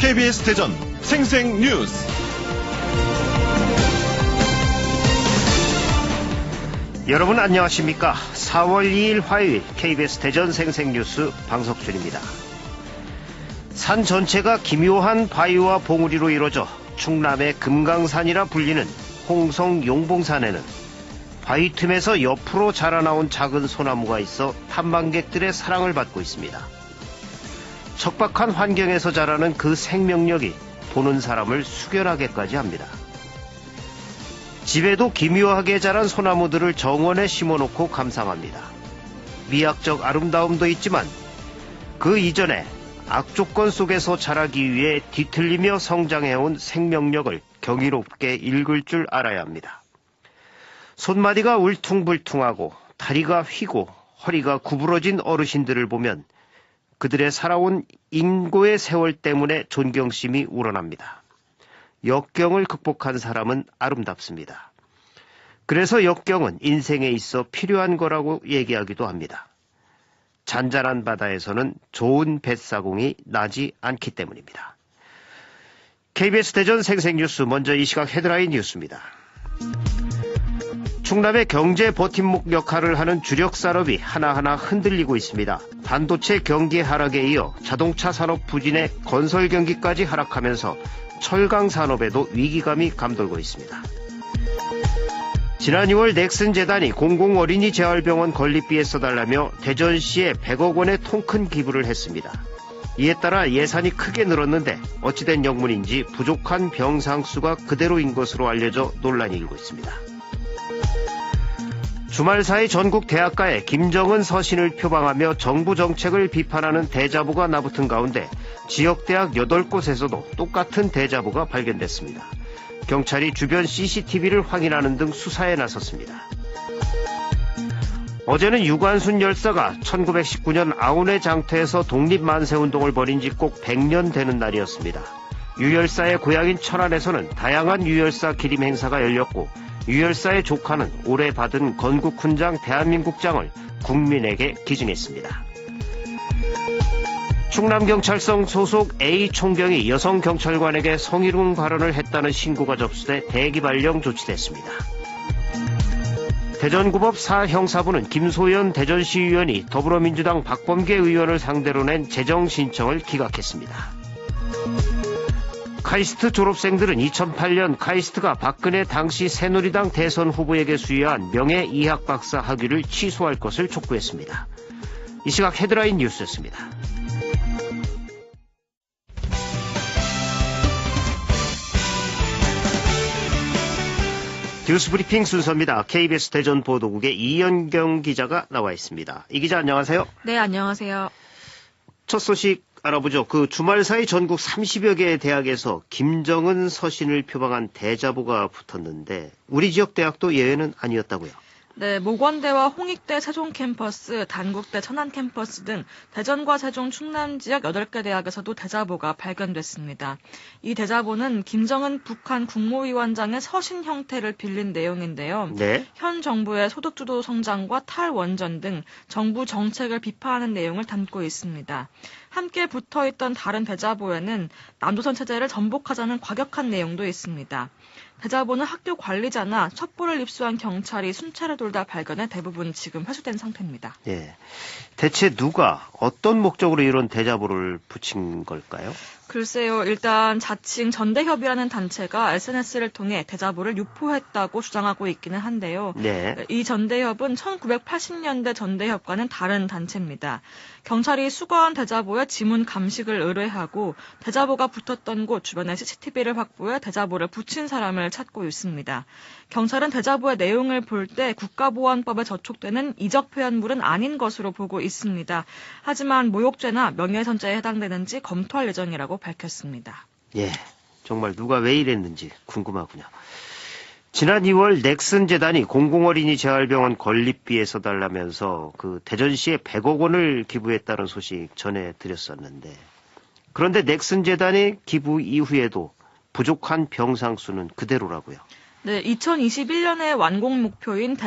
KBS 대전 생생뉴스. 여러분 안녕하십니까? 4월 2일 화요일 KBS 대전 생생뉴스 방석준입니다. 산 전체가 기묘한 바위와 봉우리로 이루어져 충남의 금강산이라 불리는 홍성 용봉산에는 바위 틈에서 옆으로 자라나온 작은 소나무가 있어 탐방객들의 사랑을 받고 있습니다. 척박한 환경에서 자라는 그 생명력이 보는 사람을 숙연하게까지 합니다. 집에도 기묘하게 자란 소나무들을 정원에 심어놓고 감상합니다. 미학적 아름다움도 있지만 그 이전에 악조건 속에서 자라기 위해 뒤틀리며 성장해온 생명력을 경이롭게 읽을 줄 알아야 합니다. 손마디가 울퉁불퉁하고 다리가 휘고 허리가 구부러진 어르신들을 보면 그들의 살아온 인고의 세월 때문에 존경심이 우러납니다. 역경을 극복한 사람은 아름답습니다. 그래서 역경은 인생에 있어 필요한 거라고 얘기하기도 합니다. 잔잔한 바다에서는 좋은 뱃사공이 나지 않기 때문입니다. KBS 대전 생생뉴스, 먼저 이 시각 헤드라인 뉴스입니다. 충남의 경제 버팀목 역할을 하는 주력 산업이 하나하나 흔들리고 있습니다. 반도체 경기 하락에 이어 자동차 산업 부진에 건설 경기까지 하락하면서 철강 산업에도 위기감이 감돌고 있습니다. 지난 2월 넥슨 재단이 공공어린이 재활병원 건립비에 써달라며 대전시에 100억 원의 통큰 기부를 했습니다. 이에 따라 예산이 크게 늘었는데 어찌된 영문인지 부족한 병상수가 그대로인 것으로 알려져 논란이 일고 있습니다. 주말 사이 전국 대학가에 김정은 서신을 표방하며 정부 정책을 비판하는 대자보가 나붙은 가운데 지역대학 8곳에서도 똑같은 대자보가 발견됐습니다. 경찰이 주변 CCTV를 확인하는 등 수사에 나섰습니다. 어제는 유관순 열사가 1919년 아운의 장터에서 독립만세운동을 벌인 지 꼭 100년 되는 날이었습니다. 유 열사의 고향인 천안에서는 다양한 유 열사 기림 행사가 열렸고 유 열사의 조카는 올해 받은 건국훈장 대한민국장을 국민에게 기증했습니다. 충남경찰청 소속 A 총경이 여성 경찰관에게 성희롱 발언을 했다는 신고가 접수돼 대기발령 조치됐습니다. 대전구법 4형사부는 김소연 대전시의원이 더불어민주당 박범계 의원을 상대로 낸 재정신청을 기각했습니다. 카이스트 졸업생들은 2008년 카이스트가 박근혜 당시 새누리당 대선 후보에게 수여한 명예 이학박사 학위를 취소할 것을 촉구했습니다. 이 시각 헤드라인 뉴스였습니다. 뉴스브리핑 순서입니다. KBS 대전 보도국의 이연경 기자가 나와 있습니다. 이 기자 안녕하세요. 네, 안녕하세요. 첫 소식 알아보죠. 그 주말 사이 전국 30여 개의 대학에서 김정은 서신을 표방한 대자보가 붙었는데 우리 지역 대학도 예외는 아니었다고요? 네, 모건대와 홍익대 세종 캠퍼스, 단국대 천안 캠퍼스 등 대전과 세종 충남 지역 8개 대학에서도 대자보가 발견됐습니다. 이 대자보는 김정은 북한 국무위원장의 서신 형태를 빌린 내용인데요. 네. 현 정부의 소득주도 성장과 탈원전 등 정부 정책을 비판하는 내용을 담고 있습니다. 함께 붙어있던 다른 대자보에는 남조선 체제를 전복하자는 과격한 내용도 있습니다. 대자보는 학교 관리자나 첩보를 입수한 경찰이 순찰을 돌다 발견해 대부분 지금 회수된 상태입니다. 예. 대체 누가 어떤 목적으로 이런 대자보를 붙인 걸까요? 글쎄요. 일단 자칭 전대협이라는 단체가 SNS를 통해 대자보를 유포했다고 주장하고 있기는 한데요. 네. 이 전대협은 1980년대 전대협과는 다른 단체입니다. 경찰이 수거한 대자보에 지문 감식을 의뢰하고 대자보가 붙었던 곳 주변에 CCTV를 확보해 대자보를 붙인 사람을 찾고 있습니다. 경찰은 대자보의 내용을 볼 때 국가보안법에 저촉되는 이적 표현물은 아닌 것으로 보고 있습니다. 하지만 모욕죄나 명예훼손죄에 해당되는지 검토할 예정이라고 밝혔습니다. 예, 정말 누가 왜 이랬는지 궁금하군요. 지난 2월 넥슨 재단이 공공어린이 재활병원 건립비에 써달라면서 그 대전시에 100억 원을 기부했다는 소식 전해드렸었는데 그런데 넥슨 재단의 기부 이후에도 부족한 병상 수는 그대로라고요. 네, 2021년에 완공 목표인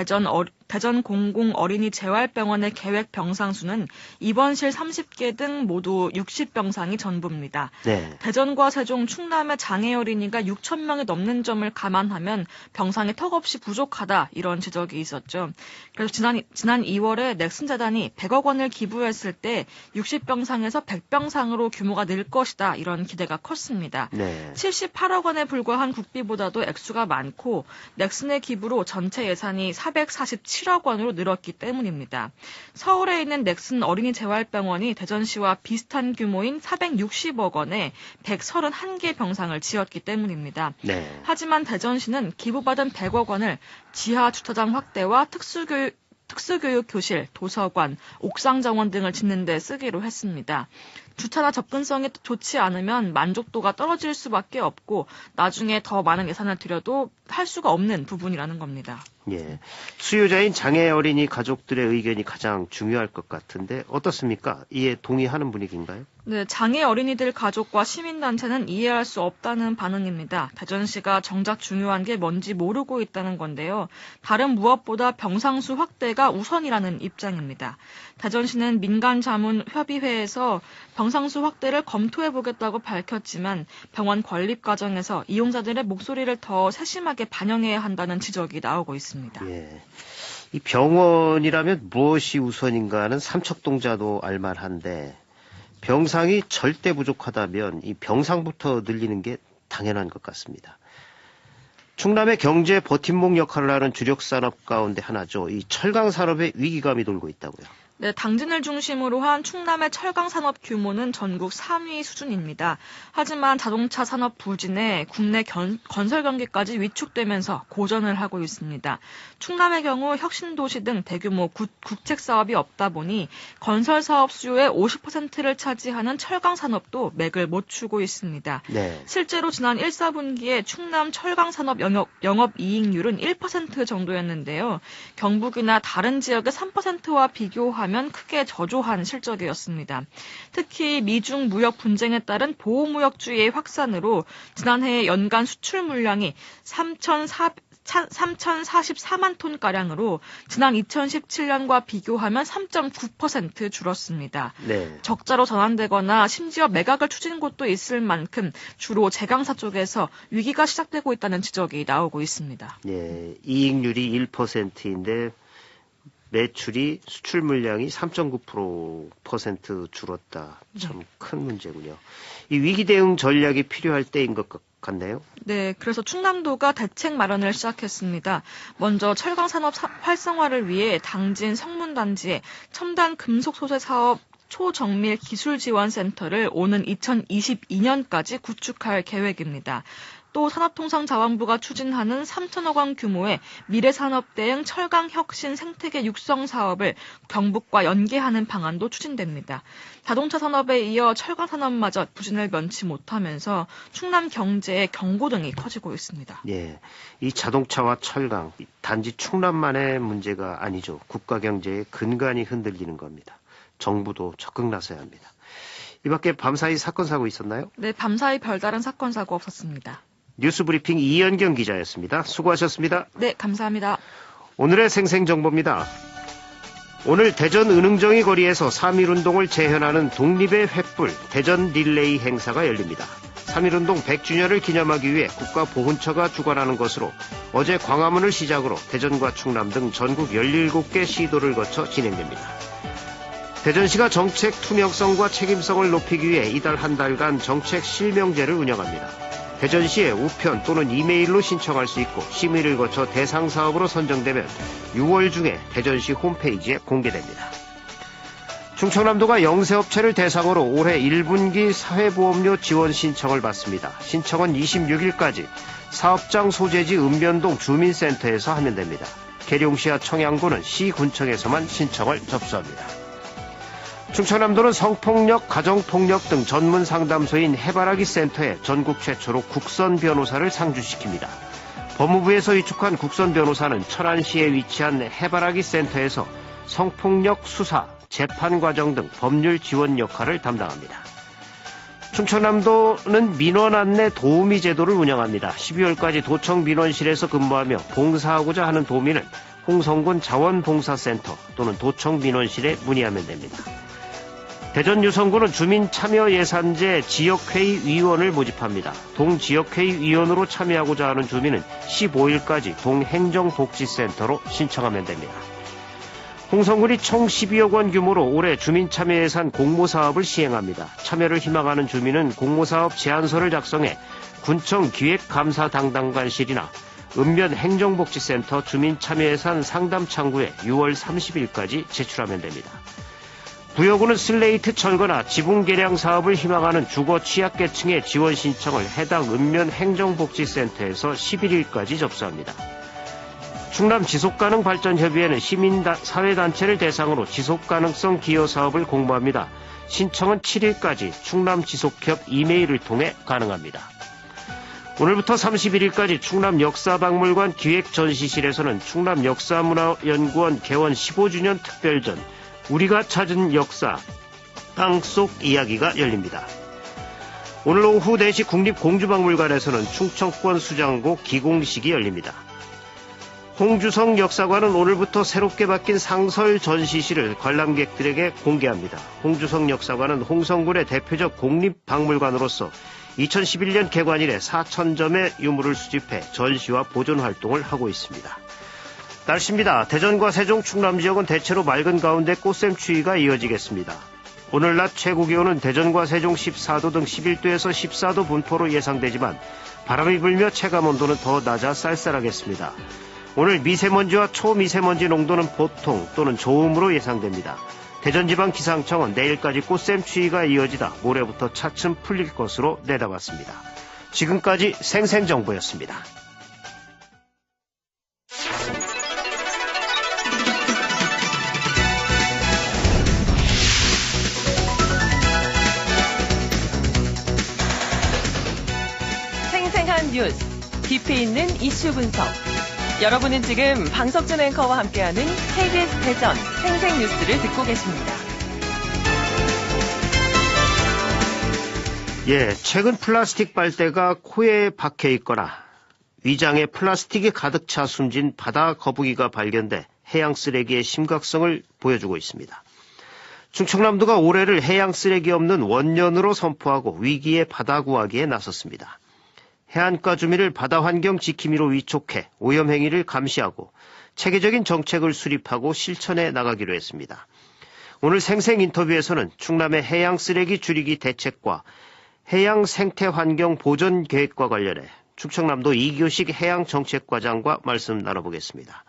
대전 공공 어린이 재활병원의 계획 병상수는 입원실 30개 등 모두 60병상이 전부입니다. 네. 대전과 세종, 충남의 장애 어린이가 6천 명이 넘는 점을 감안하면 병상이 턱없이 부족하다 이런 지적이 있었죠. 그래서 지난 2월에 넥슨재단이 100억 원을 기부했을 때 60병상에서 100병상으로 규모가 늘 것이다 이런 기대가 컸습니다. 네. 78억 원에 불과한 국비보다도 액수가 많고 넥슨의 기부로 전체 예산이 447억 원으로 늘었기 때문입니다. 서울에 있는 넥슨 어린이 재활병원이 대전시와 비슷한 규모인 460억 원에 131개 병상을 지었기 때문입니다. 네. 하지만 대전시는 기부받은 100억 원을 지하 주차장 확대와 특수교육 교실, 도서관, 옥상 정원 등을 짓는 데 쓰기로 했습니다. 주차나 접근성이 좋지 않으면 만족도가 떨어질 수밖에 없고 나중에 더 많은 예산을 들여도 할 수가 없는 부분이라는 겁니다. 예. 수요자인 장애 어린이 가족들의 의견이 가장 중요할 것 같은데 어떻습니까? 이에 동의하는 분위기인가요? 네, 장애 어린이들 가족과 시민단체는 이해할 수 없다는 반응입니다. 대전시가 정작 중요한 게 뭔지 모르고 있다는 건데요. 다른 무엇보다 병상수 확대가 우선이라는 입장입니다. 대전시는 민간자문협의회에서 병상수 확대를 검토해보겠다고 밝혔지만 병원 건립 과정에서 이용자들의 목소리를 더 세심하게 반영해야 한다는 지적이 나오고 있습니다. 예. 이 병원이라면 무엇이 우선인가는 삼척동자도 알만한데 병상이 절대 부족하다면 이 병상부터 늘리는 게 당연한 것 같습니다. 충남의 경제 버팀목 역할을 하는 주력 산업 가운데 하나죠. 이 철강 산업에 위기감이 돌고 있다고요. 네, 당진을 중심으로 한 충남의 철강 산업 규모는 전국 3위 수준입니다. 하지만 자동차 산업 부진에 국내 건설 경기까지 위축되면서 고전을 하고 있습니다. 충남의 경우 혁신도시 등 대규모 국책 사업이 없다 보니 건설 사업 수요의 50%를 차지하는 철강 산업도 맥을 못 추고 있습니다. 네. 실제로 지난 1사분기에 충남 철강 산업 영업이익률은 1% 정도였는데요. 경북이나 다른 지역의 3%와 비교하면 크게 저조한 실적이었습니다. 특히 미중 무역 분쟁에 따른 보호무역주의의 확산으로 지난해 연간 수출 물량이 3,044만 톤가량으로 지난 2017년과 비교하면 3.9% 줄었습니다. 네. 적자로 전환되거나 심지어 매각을 추진 곳도 있을 만큼 주로 제강사 쪽에서 위기가 시작되고 있다는 지적이 나오고 있습니다. 예. 이익률이 1%인데 매출이 수출 물량이 3.9% 줄었다. 참 큰 문제군요. 이 위기 대응 전략이 필요할 때인 것 같네요. 네, 그래서 충남도가 대책 마련을 시작했습니다. 먼저 철강 산업 활성화를 위해 당진 성문단지에 첨단 금속 소재 사업 초정밀 기술지원센터를 오는 2022년까지 구축할 계획입니다. 또 산업통상자원부가 추진하는 3천억 원 규모의 미래산업 대응 철강혁신 생태계 육성 사업을 경북과 연계하는 방안도 추진됩니다. 자동차 산업에 이어 철강 산업마저 부진을 면치 못하면서 충남 경제의 경고등이 커지고 있습니다. 예, 이 자동차와 철강 단지 충남만의 문제가 아니죠. 국가 경제의 근간이 흔들리는 겁니다. 정부도 적극 나서야 합니다. 이 밖에 밤사이 사건 사고 있었나요? 네, 밤사이 별다른 사건 사고 없었습니다. 뉴스브리핑 이현경 기자였습니다. 수고하셨습니다. 네, 감사합니다. 오늘의 생생정보입니다. 오늘 대전 은흥정이 거리에서 3.1운동을 재현하는 독립의 횃불 대전 릴레이 행사가 열립니다. 3.1운동 100주년을 기념하기 위해 국가보훈처가 주관하는 것으로 어제 광화문을 시작으로 대전과 충남 등 전국 17개 시도를 거쳐 진행됩니다. 대전시가 정책 투명성과 책임성을 높이기 위해 이달 한 달간 정책 실명제를 운영합니다. 대전시에 우편 또는 이메일로 신청할 수 있고 심의를 거쳐 대상 사업으로 선정되면 6월 중에 대전시 홈페이지에 공개됩니다. 충청남도가 영세업체를 대상으로 올해 1분기 사회보험료 지원 신청을 받습니다. 신청은 26일까지 사업장 소재지 읍면동 주민센터에서 하면 됩니다. 계룡시와 청양군은 시군청에서만 신청을 접수합니다. 충청남도는 성폭력, 가정폭력 등 전문 상담소인 해바라기 센터에 전국 최초로 국선 변호사를 상주시킵니다. 법무부에서 위촉한 국선 변호사는 천안시에 위치한 해바라기 센터에서 성폭력 수사, 재판 과정 등 법률 지원 역할을 담당합니다. 충청남도는 민원 안내 도우미 제도를 운영합니다. 12월까지 도청 민원실에서 근무하며 봉사하고자 하는 도우미는 홍성군 자원봉사센터 또는 도청 민원실에 문의하면 됩니다. 대전 유성구는 주민참여예산제 지역회의 위원을 모집합니다. 동지역회의 위원으로 참여하고자 하는 주민은 15일까지 동행정복지센터로 신청하면 됩니다. 홍성군이 총 12억 원 규모로 올해 주민참여예산 공모사업을 시행합니다. 참여를 희망하는 주민은 공모사업 제안서를 작성해 군청 기획감사담당관실이나 읍면 행정복지센터 주민참여예산 상담창구에 6월 30일까지 제출하면 됩니다. 부여구는 슬레이트 철거나 지붕 개량 사업을 희망하는 주거 취약계층의 지원 신청을 해당 읍면 행정복지센터에서 11일까지 접수합니다. 충남 지속가능발전협의회는 시민사회단체를 대상으로 지속가능성 기여 사업을 공모합니다. 신청은 7일까지 충남지속협 이메일을 통해 가능합니다. 오늘부터 31일까지 충남역사박물관 기획전시실에서는 충남역사문화연구원 개원 15주년 특별전 우리가 찾은 역사 땅속 이야기가 열립니다. 오늘 오후 4시 국립공주박물관에서는 충청권 수장고 기공식이 열립니다. 홍주성 역사관은 오늘부터 새롭게 바뀐 상설 전시실을 관람객들에게 공개합니다. 홍주성 역사관은 홍성군의 대표적 국립박물관으로서 2011년 개관 이래 4,000점의 유물을 수집해 전시와 보존 활동을 하고 있습니다. 날씨입니다. 대전과 세종, 충남 지역은 대체로 맑은 가운데 꽃샘추위가 이어지겠습니다. 오늘 낮 최고 기온은 대전과 세종 14도 등 11도에서 14도 분포로 예상되지만 바람이 불며 체감온도는 더 낮아 쌀쌀하겠습니다. 오늘 미세먼지와 초미세먼지 농도는 보통 또는 좋음으로 예상됩니다. 대전지방기상청은 내일까지 꽃샘추위가 이어지다 모레부터 차츰 풀릴 것으로 내다봤습니다. 지금까지 생생정보였습니다. 생생한 뉴스, 깊이 있는 이슈 분석. 여러분은 지금 방석준 앵커와 함께하는 KBS 대전 생생뉴스를 듣고 계십니다. 최근 플라스틱 빨대가 코에 박혀 있거나 위장에 플라스틱이 가득 차 숨진 바다 거북이가 발견돼 해양 쓰레기의 심각성을 보여주고 있습니다. 충청남도가 올해를 해양 쓰레기 없는 원년으로 선포하고 위기의 바다 구하기에 나섰습니다. 해안가 주민을 바다 환경 지킴이로 위촉해 오염행위를 감시하고 체계적인 정책을 수립하고 실천해 나가기로 했습니다. 오늘 생생 인터뷰에서는 충남의 해양 쓰레기 줄이기 대책과 해양 생태 환경 보전 계획과 관련해 충청남도 이교식 해양정책과장과 말씀 나눠보겠습니다.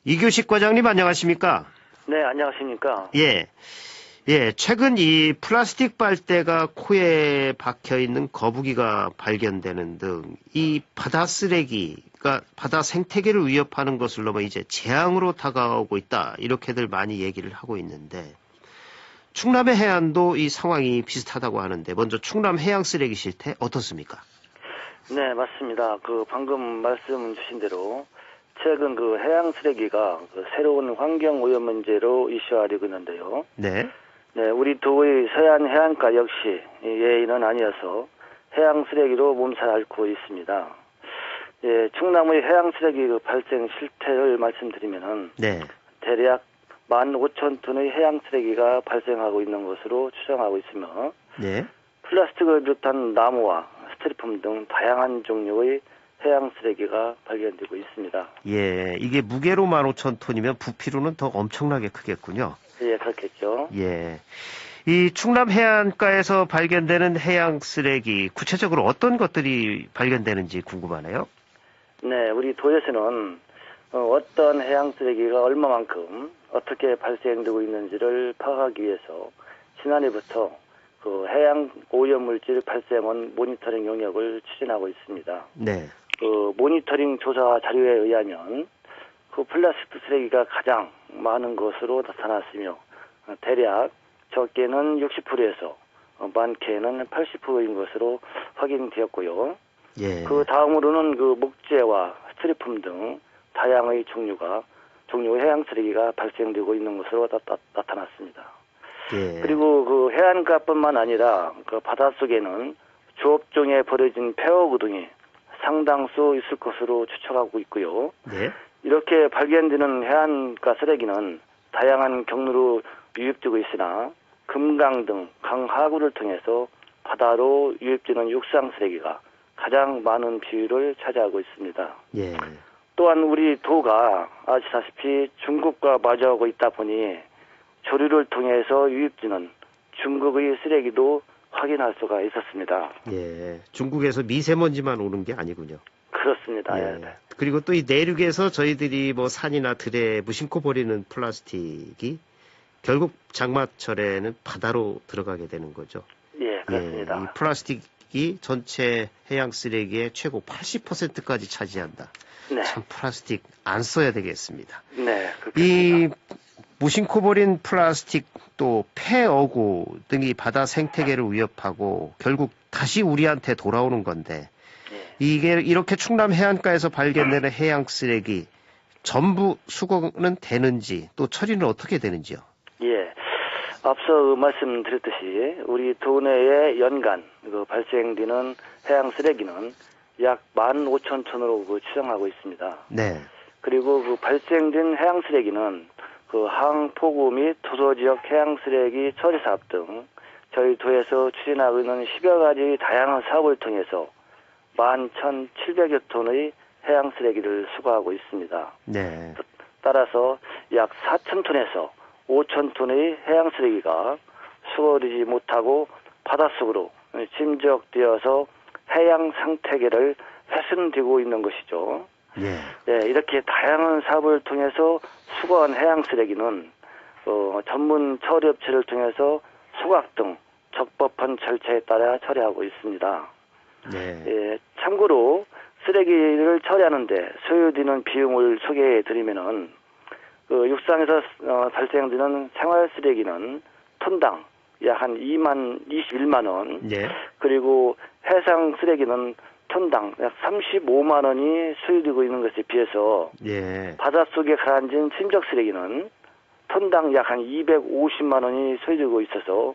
이교식 과장님 안녕하십니까? 네, 안녕하십니까? 최근 이 플라스틱 빨대가 코에 박혀 있는 거북이가 발견되는 등 이 바다 쓰레기가 바다 생태계를 위협하는 것을 넘어 이제 재앙으로 다가오고 있다. 이렇게들 많이 얘기를 하고 있는데 충남의 해안도 이 상황이 비슷하다고 하는데 먼저 충남 해양 쓰레기 실태 어떻습니까? 네, 맞습니다. 방금 말씀 주신 대로 최근 해양 쓰레기가 새로운 환경 오염 문제로 이슈화되고 있는데요. 네, 우리 도의 서해안 해안가 역시 예의는 아니어서 해양 쓰레기로 몸살 앓고 있습니다. 충남의 해양 쓰레기 발생 실태를 말씀드리면은 대략 15,000톤의 해양 쓰레기가 발생하고 있는 것으로 추정하고 있으며 플라스틱을 비롯한 나무와 스티로폼 등 다양한 종류의 해양 쓰레기가 발견되고 있습니다. 이게 무게로 15,000톤이면 부피로는 더 엄청나게 크겠군요. 예, 그렇겠죠. 이 충남 해안가에서 발견되는 해양 쓰레기, 구체적으로 어떤 것들이 발견되는지 궁금하네요. 네, 우리 도에서는 어떤 해양 쓰레기가 얼마만큼 어떻게 발생되고 있는지를 파악하기 위해서 지난해부터 해양 오염물질 발생원 모니터링 용역을 추진하고 있습니다. 모니터링 조사 자료에 의하면 플라스틱 쓰레기가 가장 많은 것으로 나타났으며 대략 적게는 60%에서 많게는 80%인 것으로 확인되었고요. 그 다음으로는 목재와 스티로폼 등 다양의 종류의 해양 쓰레기가 발생되고 있는 것으로 나타났습니다. 그리고 해안가뿐만 아니라 바닷속에는 조업종에 버려진 폐허구 등이 상당수 있을 것으로 추측하고 있고요. 이렇게 발견되는 해안가 쓰레기는 다양한 경로로 유입되고 있으나 금강 등 강하구를 통해서 바다로 유입되는 육상 쓰레기가 가장 많은 비율을 차지하고 있습니다. 예. 또한 우리 도가 아시다시피 중국과 마주하고 있다 보니 조류를 통해서 유입되는 중국의 쓰레기도 확인할 수가 있었습니다. 예. 중국에서 미세먼지만 오는 게 아니군요. 그렇습니다. 예. 예. 그리고 또 이 내륙에서 저희들이 뭐 산이나 들에 무심코 버리는 플라스틱이 결국 장마철에는 바다로 들어가게 되는 거죠. 예, 그렇습니다. 이 플라스틱이 전체 해양 쓰레기의 최고 80%까지 차지한다. 네. 참 플라스틱 안 써야 되겠습니다. 네, 이 그렇습니다. 무심코 버린 플라스틱 또 폐어구 등이 바다 생태계를 위협하고 결국 다시 우리한테 돌아오는 건데 예. 이게 이렇게 충남 해안가에서 발견되는 해양 쓰레기 전부 수거는 되는지 또 처리는 어떻게 되는지요? 예. 앞서 말씀드렸듯이 우리 도내에 연간 발생되는 해양 쓰레기는 약 15,000톤으로 추정하고 있습니다. 네. 그리고 발생된 해양 쓰레기는 항포구 및 도서 지역 해양 쓰레기 처리 사업 등 저희 도에서 추진하고 있는 10여 가지 다양한 사업을 통해서 11,700여 톤의 해양 쓰레기를 수거하고 있습니다. 네. 따라서 약 4,000톤에서 5,000톤의 해양 쓰레기가 수거되지 못하고 바닷속으로 침적되어서 해양 생태계를 훼손되고 있는 것이죠. 예. 네, 이렇게 다양한 사업을 통해서 수거한 해양 쓰레기는 전문 처리업체를 통해서 수거학 등 적법한 절차에 따라 처리하고 있습니다. 네. 예, 참고로 쓰레기를 처리하는데 소요되는 비용을 소개해 드리면은 육상에서 발생되는 생활 쓰레기는 톤당 약 한 21만 원. 예. 그리고 해상 쓰레기는 톤당 약 35만 원이 소요되고 있는 것에 비해서 예. 바닷속에 가라앉은 침적 쓰레기는 톤당 약 한 250만 원이 소요되고 있어서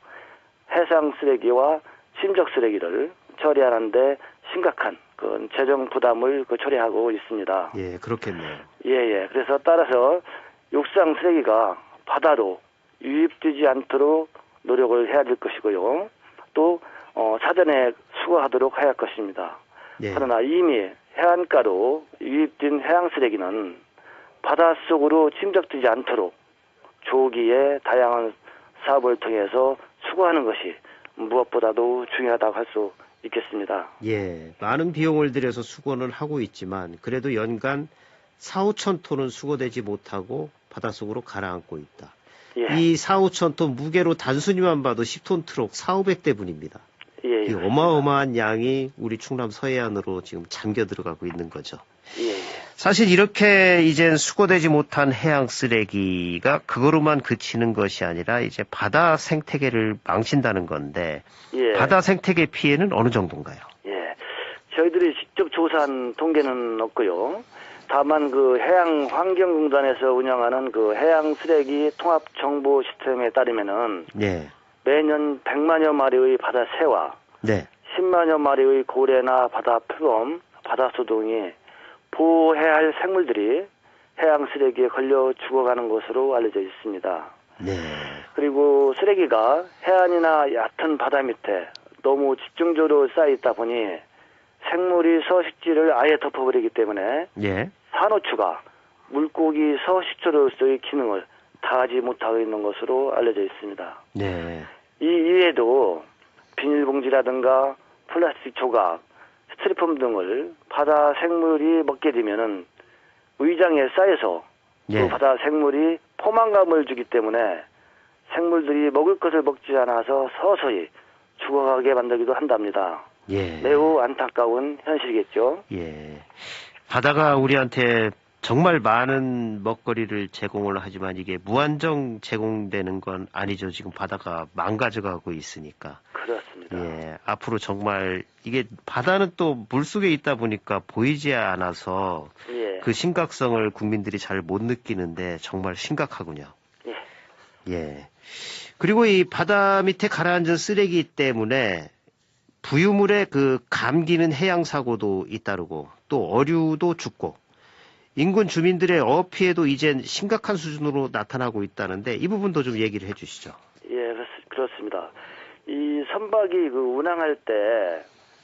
해상 쓰레기와 침적 쓰레기를 처리하는데 심각한 재정 부담을 초래하고 있습니다. 예, 그렇겠네요. 예. 그래서 따라서 육상 쓰레기가 바다로 유입되지 않도록 노력을 해야 될 것이고요. 또 사전에 수거하도록 해야 할 것입니다. 예. 그러나 이미 해안가로 유입된 해양 쓰레기는 바닷속으로 침적되지 않도록 조기에 다양한 사업을 통해서 수거하는 것이 무엇보다도 중요하다고 할 수 있겠습니다. 예, 많은 비용을 들여서 수거는 하고 있지만 그래도 연간 4,5천 톤은 수거되지 못하고 바닷속으로 가라앉고 있다. 예. 이 4,5천 톤 무게로 단순히만 봐도 10톤 트럭 4,500대 분입니다. 예, 이 어마어마한 양이 우리 충남 서해안으로 지금 잠겨 들어가고 있는 거죠. 예. 사실 이렇게 이젠 수거되지 못한 해양 쓰레기가 그거로만 그치는 것이 아니라 이제 바다 생태계를 망친다는 건데 예. 바다 생태계 피해는 어느 정도인가요? 예. 저희들이 직접 조사한 통계는 없고요. 다만 해양환경공단에서 운영하는 해양 쓰레기 통합 정보 시스템에 따르면은 네. 매년 100만여 마리의 바다 새와 네. 10만여 마리의 고래나 바다 표범, 바다소 등이 보호해야 할 생물들이 해양 쓰레기에 걸려 죽어가는 것으로 알려져 있습니다. 네. 그리고 쓰레기가 해안이나 얕은 바다 밑에 너무 집중적으로 쌓여있다 보니 생물이 서식지를 아예 덮어버리기 때문에 예. 산호초가 물고기 서식처로서의 기능을 다하지 못하고 있는 것으로 알려져 있습니다. 네. 이 이외에도 비닐봉지라든가 플라스틱 조각, 스티로폼 등을 바다 생물이 먹게 되면은 위장에 쌓여서 예. 그 바다 생물이 포만감을 주기 때문에 생물들이 먹을 것을 먹지 않아서 서서히 죽어가게 만들기도 한답니다. 예. 매우 안타까운 현실이겠죠. 예. 바다가 우리한테 정말 많은 먹거리를 제공을 하지만 이게 무한정 제공되는 건 아니죠. 지금 바다가 망가져가고 있으니까. 그렇습니다. 예. 앞으로 정말 이게 바다는 또 물속에 있다 보니까 보이지 않아서 예. 그 심각성을 국민들이 잘 못 느끼는데 정말 심각하군요. 예. 예. 그리고 이 바다 밑에 가라앉은 쓰레기 때문에 부유물에 감기는 해양 사고도 잇따르고 또 어류도 죽고 인근 주민들의 어업 피해도 이젠 심각한 수준으로 나타나고 있다는데 이 부분도 좀 얘기를 해주시죠. 예, 그렇습니다. 이 선박이 운항할 때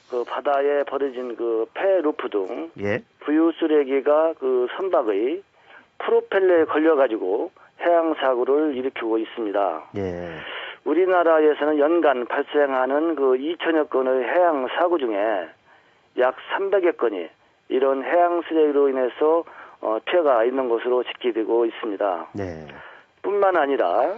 그 바다에 버려진 그 폐 루프 등 예. 부유 쓰레기가 그 선박의 프로펠러에 걸려가지고 해양 사고를 일으키고 있습니다. 예. 우리나라에서는 연간 발생하는 그 2천여 건의 해양 사고 중에 약 300여 건이 이런 해양 쓰레기로 인해서 피해가 있는 것으로 집계되고 있습니다. 네. 뿐만 아니라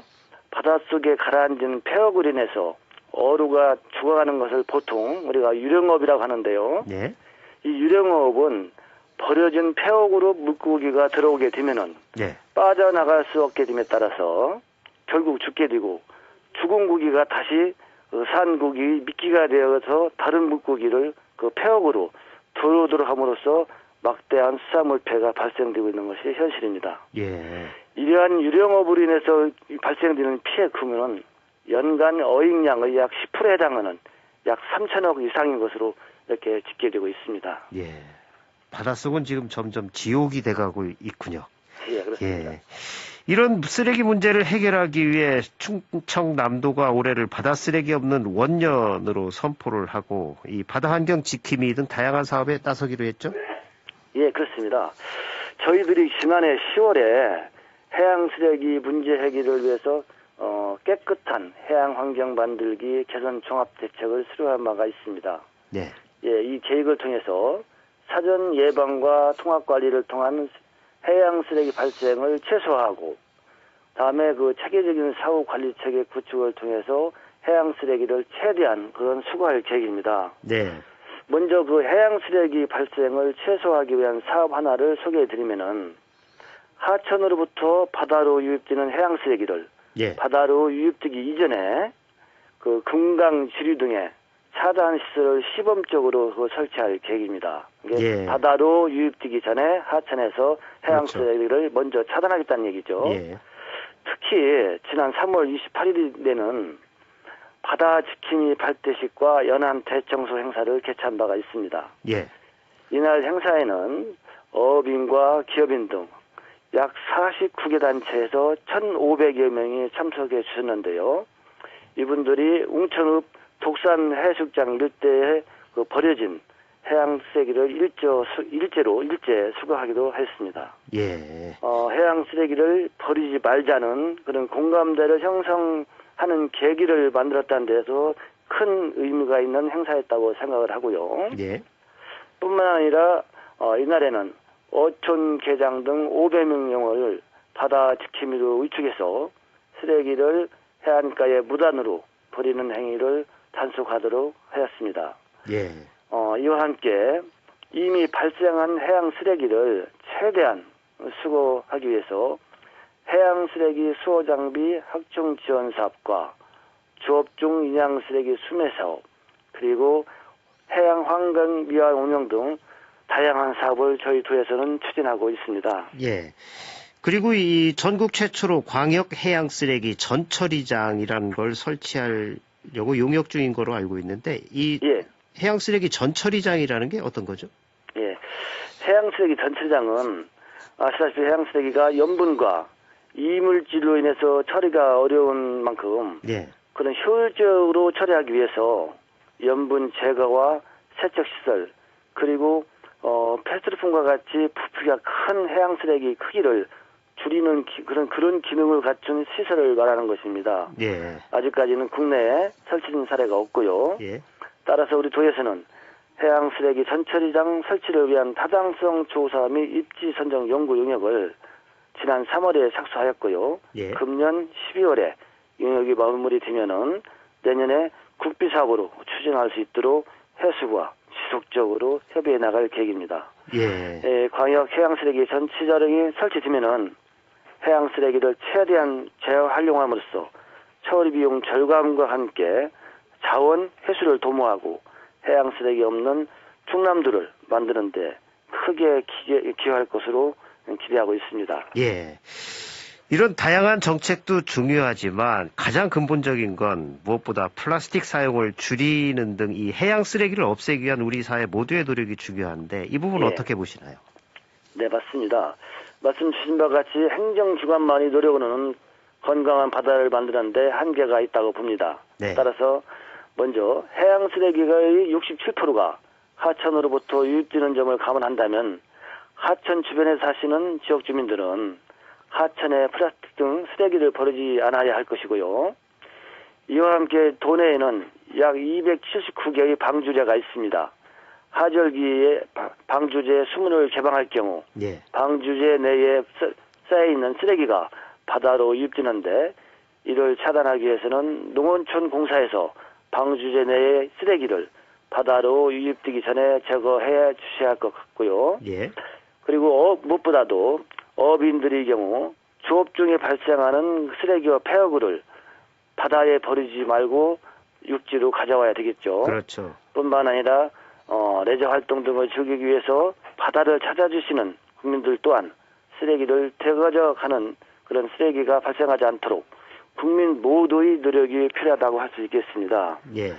바닷속에 가라앉은 폐역으로 인해서 어류가 죽어가는 것을 보통 우리가 유령업이라고 하는데요. 네. 이 유령업은 버려진 폐역으로 물고기가 들어오게 되면은 네. 빠져나갈 수 없게 됨에 따라서 결국 죽게 되고 죽은 고기가 다시 산 고기 미끼가 되어서 다른 물고기를 그 폐역으로 들어오도록 함으로써 막대한 수산물 폐가 발생되고 있는 것이 현실입니다. 예. 이러한 유령업으로 인해서 발생되는 피해 규모는 연간 어익량의 약 10%에 해당하는 약 3천억 이상인 것으로 이렇게 집계되고 있습니다. 예. 바닷속은 지금 점점 지옥이 돼가고 있군요. 예, 그렇습니다. 예. 이런 쓰레기 문제를 해결하기 위해 충청남도가 올해를 바다 쓰레기 없는 원년으로 선포를 하고 이 바다 환경 지킴이 등 다양한 사업에 나서기로 했죠? 예, 그렇습니다. 저희들이 지난해 10월에 해양 쓰레기 문제 해결을 위해서 깨끗한 해양 환경 만들기 개선 종합 대책을 수료한 바가 있습니다. 네. 예, 이 계획을 통해서 사전 예방과 통합 관리를 통한 해양 쓰레기 발생을 최소화하고 다음에 그 체계적인 사후 관리 체계 구축을 통해서 해양 쓰레기를 최대한 그런 수거할 계획입니다. 네. 먼저 그 해양 쓰레기 발생을 최소화하기 위한 사업 하나를 소개해 드리면은 하천으로부터 바다로 유입되는 해양 쓰레기를 예. 바다로 유입되기 이전에 그 금강 지류 등의 차단 시설을 시범적으로 설치할 계획입니다. 예. 바다로 유입되기 전에 하천에서 해양 그렇죠. 쓰레기를 먼저 차단하겠다는 얘기죠. 예. 특히 지난 3월 28일에는 바다 지킴이 발대식과 연안 대청소 행사를 개최한 바가 있습니다. 예. 이날 행사에는 어업인과 기업인 등 약 49개 단체에서 1,500여 명이 참석해 주셨는데요. 이분들이 웅천읍 독산 해수욕장 일대에 그 버려진 해양 쓰레기를 일제 수거하기도 했습니다. 예. 해양 쓰레기를 버리지 말자는 그런 공감대를 형성하는 계기를 만들었다는 데서 큰 의미가 있는 행사였다고 생각을 하고요. 예. 뿐만 아니라 이날에는 어촌 계장 등 500명을 바다 지킴이로 위축해서 쓰레기를 해안가에 무단으로 버리는 행위를 단속하도록 하였습니다. 예. 이와 함께 이미 발생한 해양 쓰레기를 최대한 수거하기 위해서 해양 쓰레기 수호 장비 확충 지원 사업과 주업중 인양 쓰레기 수매 사업 그리고 해양 환경 미화 운영 등 다양한 사업을 저희 도에서는 추진하고 있습니다. 예. 그리고 이 전국 최초로 광역 해양 쓰레기 전처리장이라는 걸 설치하려고 용역 중인 거로 알고 있는데 이 예. 해양 쓰레기 전처리장이라는 게 어떤 거죠? 예. 해양 쓰레기 전처리장은 아시다시피 해양 쓰레기가 염분과 이물질로 인해서 처리가 어려운 만큼 예. 그런 효율적으로 처리하기 위해서 염분 제거와 세척 시설 그리고 페트로폼과 같이 부피가 큰 해양 쓰레기 크기를 줄이는 그런 기능을 갖춘 시설을 말하는 것입니다. 예. 아직까지는 국내에 설치된 사례가 없고요. 예. 따라서 우리 도에서는 해양 쓰레기 전처리장 설치를 위한 타당성 조사 및 입지 선정 연구 용역을 지난 3월에 착수하였고요. 예. 금년 12월에 용역이 마무리되면은 내년에 국비 사업으로 추진할 수 있도록 해수부와 지속적으로 협의해 나갈 계획입니다. 예. 광역 해양 쓰레기 전처리장이 설치되면은 해양 쓰레기를 최대한 재활용함으로써 처리 비용 절감과 함께 자원 회수를 도모하고 해양 쓰레기 없는 충남도를 만드는데 크게 기여할 것으로 기대하고 있습니다. 예. 이런 다양한 정책도 중요하지만 가장 근본적인 건 무엇보다 플라스틱 사용을 줄이는 등 이 해양 쓰레기를 없애기 위한 우리 사회 모두의 노력이 중요한데 이 부분 예. 어떻게 보시나요? 네, 맞습니다. 말씀 주신 바와 같이 행정기관만이 노력으로는 건강한 바다를 만드는데 한계가 있다고 봅니다. 네. 따라서 먼저 해양 쓰레기의 67%가 하천으로부터 유입되는 점을 감안한다면 하천 주변에 사시는 지역 주민들은 하천에 플라스틱 등 쓰레기를 버리지 않아야 할 것이고요. 이와 함께 도내에는 약 279개의 방주제가 있습니다. 하절기에 방주제 20을 개방할 경우 예. 방주제 내에 쌓여있는 쓰레기가 바다로 유입되는데 이를 차단하기 위해서는 농어촌 공사에서 방주제 내의 쓰레기를 바다로 유입되기 전에 제거해 주셔야 할 것 같고요. 예. 그리고 무엇보다도 어민들의 경우 조업 중에 발생하는 쓰레기와 폐허구를 바다에 버리지 말고 육지로 가져와야 되겠죠. 그렇죠. 뿐만 아니라 레저 활동 등을 즐기기 위해서 바다를 찾아주시는 국민들 또한 쓰레기를 되가져가는 그런 쓰레기가 발생하지 않도록 국민 모두의 노력이 필요하다고 할 수 있겠습니다. 예.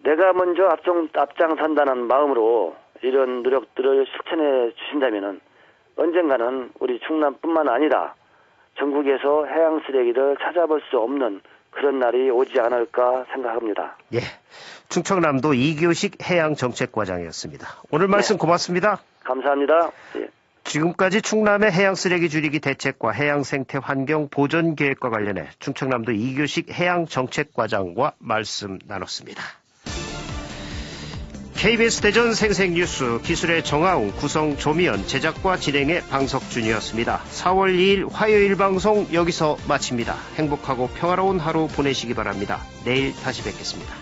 내가 먼저 앞장선다는 마음으로 이런 노력들을 실천해 주신다면은 언젠가는 우리 충남뿐만 아니라 전국에서 해양 쓰레기를 찾아볼 수 없는 그런 날이 오지 않을까 생각합니다. 예. 충청남도 이교식 해양정책과장이었습니다. 오늘 말씀 고맙습니다. 감사합니다. 예. 지금까지 충남의 해양 쓰레기 줄이기 대책과 해양 생태 환경 보전 계획과 관련해 충청남도 이교식 해양정책과장과 말씀 나눴습니다. KBS 대전 생생뉴스 기술의 정아웅, 구성 조미연, 제작과 진행의 방석준이었습니다. 4월 2일 화요일 방송 여기서 마칩니다. 행복하고 평화로운 하루 보내시기 바랍니다. 내일 다시 뵙겠습니다.